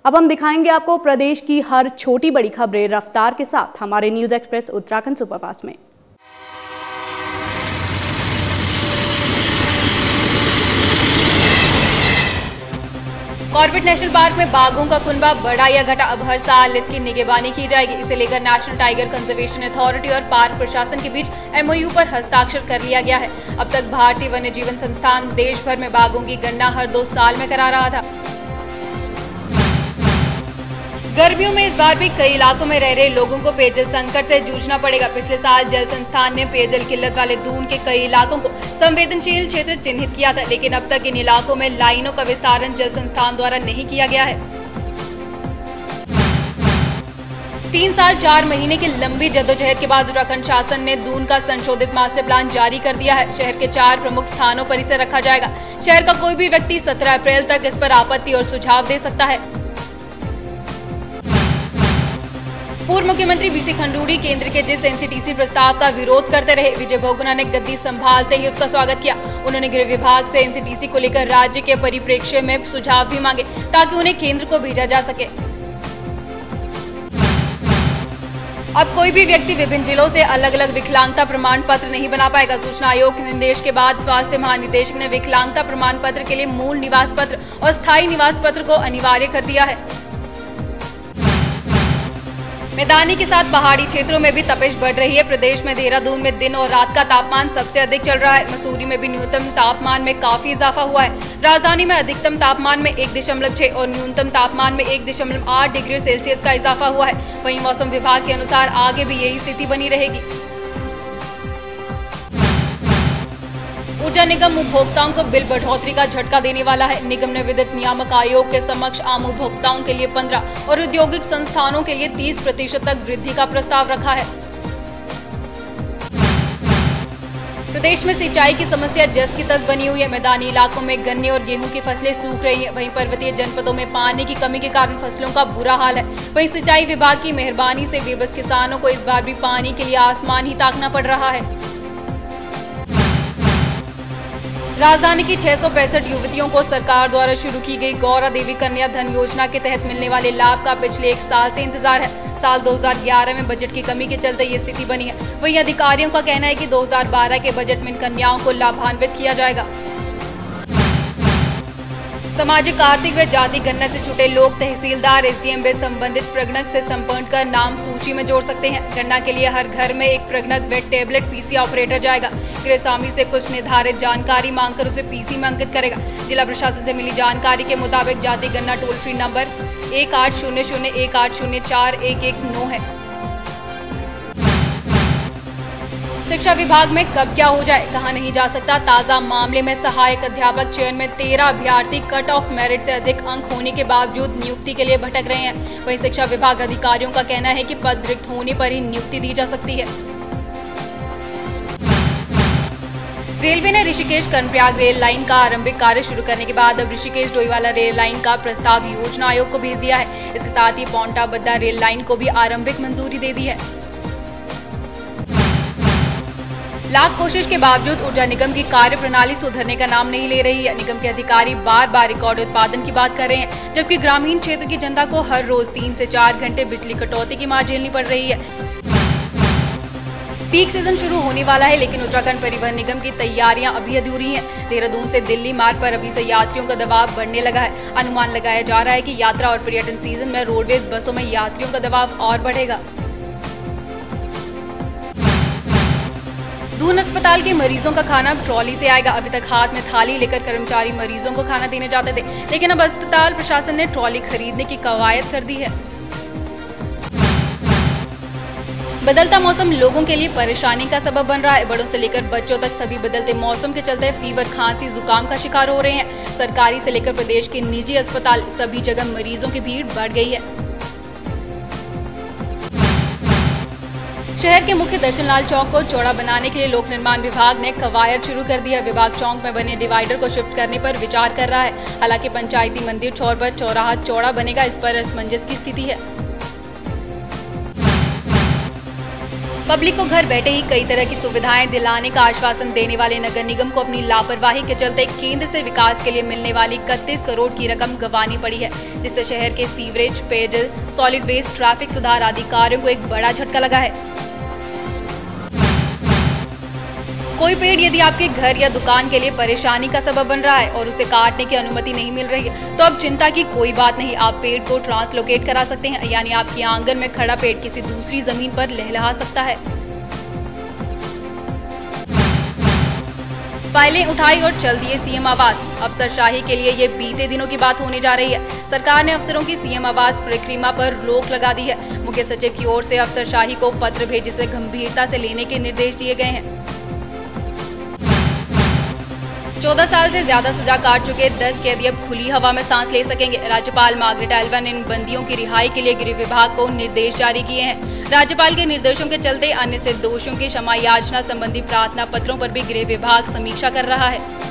अब हम दिखाएंगे आपको प्रदेश की हर छोटी बड़ी खबरें रफ्तार के साथ हमारे न्यूज एक्सप्रेस उत्तराखंड सुपरफास्ट में। कॉर्बेट नेशनल पार्क में बाघों का कुनबा बढ़ा या घटा, अब हर साल इसकी निगरानी की जाएगी। इसे लेकर नेशनल टाइगर कंजर्वेशन अथॉरिटी और पार्क प्रशासन के बीच एमओयू पर हस्ताक्षर कर लिया गया है। अब तक भारतीय वन्य जीवन संस्थान देश भर में बाघों की गणना हर 2 साल में करा रहा था। गर्मियों में इस बार भी कई इलाकों में रह रहे लोगों को पेयजल संकट से जूझना पड़ेगा। पिछले साल जल संस्थान ने पेयजल किल्लत वाले दून के कई इलाकों को संवेदनशील क्षेत्र चिन्हित किया था, लेकिन अब तक इन इलाकों में लाइनों का विस्तारण जल संस्थान द्वारा नहीं किया गया है। 3 साल 4 महीने की लंबी जद्दोजहद के बाद उत्तराखंड शासन ने दून का संशोधित मास्टर प्लान जारी कर दिया है। शहर के 4 प्रमुख स्थानों पर इसे रखा जाएगा। शहर का कोई भी व्यक्ति 17 अप्रैल तक इस पर आपत्ति और सुझाव दे सकता है। पूर्व मुख्यमंत्री बीसी खंडूड़ी केंद्र के जिस एनसीटीसी प्रस्ताव का विरोध करते रहे, विजय बहुगुणा ने गद्दी संभालते ही उसका स्वागत किया। उन्होंने गृह विभाग से एनसीटीसी को लेकर राज्य के परिप्रेक्ष्य में सुझाव भी मांगे ताकि उन्हें केंद्र को भेजा जा सके। अब कोई भी व्यक्ति विभिन्न जिलों से अलग अलग विकलांगता प्रमाण पत्र नहीं बना पाएगा। सूचना आयोग के निर्देश के बाद स्वास्थ्य महानिदेशक ने विकलांगता प्रमाण पत्र के लिए मूल निवास पत्र और स्थायी निवास पत्र को अनिवार्य कर दिया है। मैदानी के साथ पहाड़ी क्षेत्रों में भी तपिश बढ़ रही है। प्रदेश में देहरादून में दिन और रात का तापमान सबसे अधिक चल रहा है। मसूरी में भी न्यूनतम तापमान में काफी इजाफा हुआ है। राजधानी में अधिकतम तापमान में 1.6 और न्यूनतम तापमान में 1.8 डिग्री सेल्सियस का इजाफा हुआ है। वहीं मौसम विभाग के अनुसार आगे भी यही स्थिति बनी रहेगी। ऊर्जा निगम उपभोक्ताओं को बिल बढ़ोतरी का झटका देने वाला है। निगम ने विद्युत नियामक आयोग के समक्ष आम उपभोक्ताओं के लिए 15 और औद्योगिक संस्थानों के लिए 30% तक वृद्धि का प्रस्ताव रखा है। प्रदेश में सिंचाई की समस्या जस की तस बनी हुई है। मैदानी इलाकों में गन्ने और गेहूं की फसलें सूख रही हैं। वहीं पर्वतीय जनपदों में पानी की कमी के कारण फसलों का बुरा हाल है। वहीं सिंचाई विभाग की मेहरबानी से बेबस किसानों को इस बार भी पानी के लिए आसमान ही ताकना पड़ रहा है। राजधानी की 665 युवतियों को सरकार द्वारा शुरू की गई गौरा देवी कन्या धन योजना के तहत मिलने वाले लाभ का पिछले 1 साल से इंतजार है। साल 2011 में बजट की कमी के चलते ये स्थिति बनी है। वहीं अधिकारियों का कहना है कि 2012 के बजट में इन कन्याओं को लाभान्वित किया जाएगा। सामाजिक, आर्थिक व जाति गणना से छूटे लोग तहसीलदार एसडीएम व संबंधित प्रगणक से संपर्क कर नाम सूची में जोड़ सकते हैं। गणना के लिए हर घर में एक प्रगणक व टैबलेट पीसी ऑपरेटर जाएगा। गृह स्वामी से कुछ निर्धारित जानकारी मांगकर उसे पीसी में अंकित करेगा। जिला प्रशासन से मिली जानकारी के मुताबिक जाति गणना टोल फ्री नंबर 180018041191 है। शिक्षा विभाग में कब क्या हो जाए, कहां नहीं जा सकता। ताजा मामले में सहायक अध्यापक चयन में 13 अभ्यर्थी कट ऑफ मेरिट से अधिक अंक होने के बावजूद नियुक्ति के लिए भटक रहे हैं। वहीं शिक्षा विभाग अधिकारियों का कहना है कि पद रिक्त होने पर ही नियुक्ति दी जा सकती है। रेलवे ने ऋषिकेश कर्णप्रयाग रेल लाइन का आरंभिक कार्य शुरू करने के बाद अब ऋषिकेश डोईवाला रेल लाइन का प्रस्ताव योजना आयोग को भेज दिया है। इसके साथ ही पांवटा बद्दा रेल लाइन को भी आरंभिक मंजूरी दे दी है। लाख कोशिश के बावजूद ऊर्जा निगम की कार्य प्रणाली सुधरने का नाम नहीं ले रही है। निगम के अधिकारी बार बार रिकॉर्ड उत्पादन की बात कर रहे हैं, जबकि ग्रामीण क्षेत्र की जनता को हर रोज 3 से 4 घंटे बिजली कटौती की मार झेलनी पड़ रही है। पीक सीजन शुरू होने वाला है, लेकिन उत्तराखंड परिवहन निगम की तैयारियां अभी अधूरी हैं। देहरादून से दिल्ली मार्ग पर अभी से यात्रियों का दबाव बढ़ने लगा है। अनुमान लगाया जा रहा है कि यात्रा और पर्यटन सीजन में रोडवेज बसों में यात्रियों का दबाव और बढ़ेगा। दून अस्पताल के मरीजों का खाना अब ट्रॉली से आएगा। अभी तक हाथ में थाली लेकर कर्मचारी मरीजों को खाना देने जाते थे, लेकिन अब अस्पताल प्रशासन ने ट्रॉली खरीदने की कवायद कर दी है। बदलता मौसम लोगों के लिए परेशानी का सबब बन रहा है। बड़ों से लेकर बच्चों तक सभी बदलते मौसम के चलते फीवर, खांसी, जुकाम का शिकार हो रहे हैं। सरकारी से लेकर प्रदेश के निजी अस्पताल सभी जगह मरीजों की भीड़ बढ़ गई है। शहर के मुख्य दर्शनलाल चौक को चौड़ा बनाने के लिए लोक निर्माण विभाग ने कवायद शुरू कर दिया। विभाग चौक में बने डिवाइडर को शिफ्ट करने पर विचार कर रहा है। हालांकि पंचायती मंदिर छोर पर चौराहा चौड़ा बनेगा, इस पर असमंजस की स्थिति है। पब्लिक को घर बैठे ही कई तरह की सुविधाएं दिलाने का आश्वासन देने वाले नगर निगम को अपनी लापरवाही के चलते केंद्र से विकास के लिए मिलने वाली 31 करोड़ की रकम गंवानी पड़ी है, जिससे शहर के सीवरेज, पेयजल, सॉलिड वेस्ट, ट्रैफिक सुधार आदि कार्यों को एक बड़ा झटका लगा है। कोई पेड़ यदि आपके घर या दुकान के लिए परेशानी का सबब बन रहा है और उसे काटने की अनुमति नहीं मिल रही है, तो अब चिंता की कोई बात नहीं। आप पेड़ को ट्रांसलोकेट करा सकते हैं, यानी आपके आंगन में खड़ा पेड़ किसी दूसरी जमीन पर लहलहा सकता है। फाइलें उठाई और चल दिए सीएम आवास। अफसरशाही के लिए ये बीते दिनों की बात होने जा रही है। सरकार ने अफसरों की सीएम आवास प्रक्रिया पर रोक लगा दी है। मुख्य सचिव की ओर से अफसरशाही को पत्र भेज जिसे गंभीरता से लेने के निर्देश दिए गए हैं। 14 साल से ज्यादा सजा काट चुके 10 कैदी अब खुली हवा में सांस ले सकेंगे। राज्यपाल मार्गरेट एल्वा ने इन बंदियों की रिहाई के लिए गृह विभाग को निर्देश जारी किए हैं। राज्यपाल के निर्देशों के चलते अन्य से दोषियों की क्षमा याचना संबंधी प्रार्थना पत्रों पर भी गृह विभाग समीक्षा कर रहा है।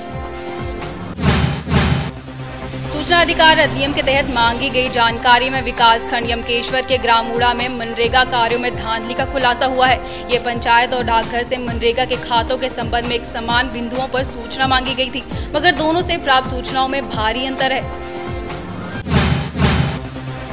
सूचना अधिकार अधिनियम के तहत मांगी गई जानकारी में विकास खंड यमकेश्वर के ग्राम उड़ा में मनरेगा कार्यों में धांधली का खुलासा हुआ है। ये पंचायत और डाकघर से मनरेगा के खातों के संबंध में एक समान बिंदुओं पर सूचना मांगी गई थी, मगर दोनों से प्राप्त सूचनाओं में भारी अंतर है।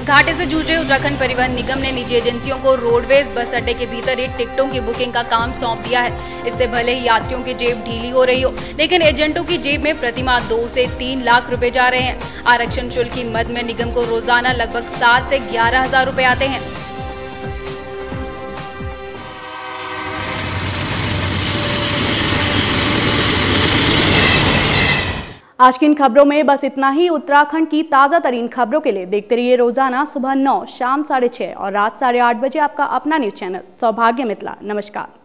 घाटे से जूझ रहे उत्तराखंड परिवहन निगम ने निजी एजेंसियों को रोडवेज बस अड्डे के भीतर ही टिकटों की बुकिंग का काम सौंप दिया है। इससे भले ही यात्रियों की जेब ढीली हो रही हो, लेकिन एजेंटों की जेब में प्रतिमाह 2 से 3 लाख रुपए जा रहे हैं। आरक्षण शुल्क की मद में निगम को रोजाना लगभग 7 से 11 हजार रुपए आते हैं। आज की इन खबरों में बस इतना ही। उत्तराखंड की ताज़ा तरीन खबरों के लिए देखते रहिए रोजाना सुबह 9, शाम 6:30 और रात 8:30 बजे आपका अपना न्यूज चैनल सौभाग्य मिथिला। नमस्कार।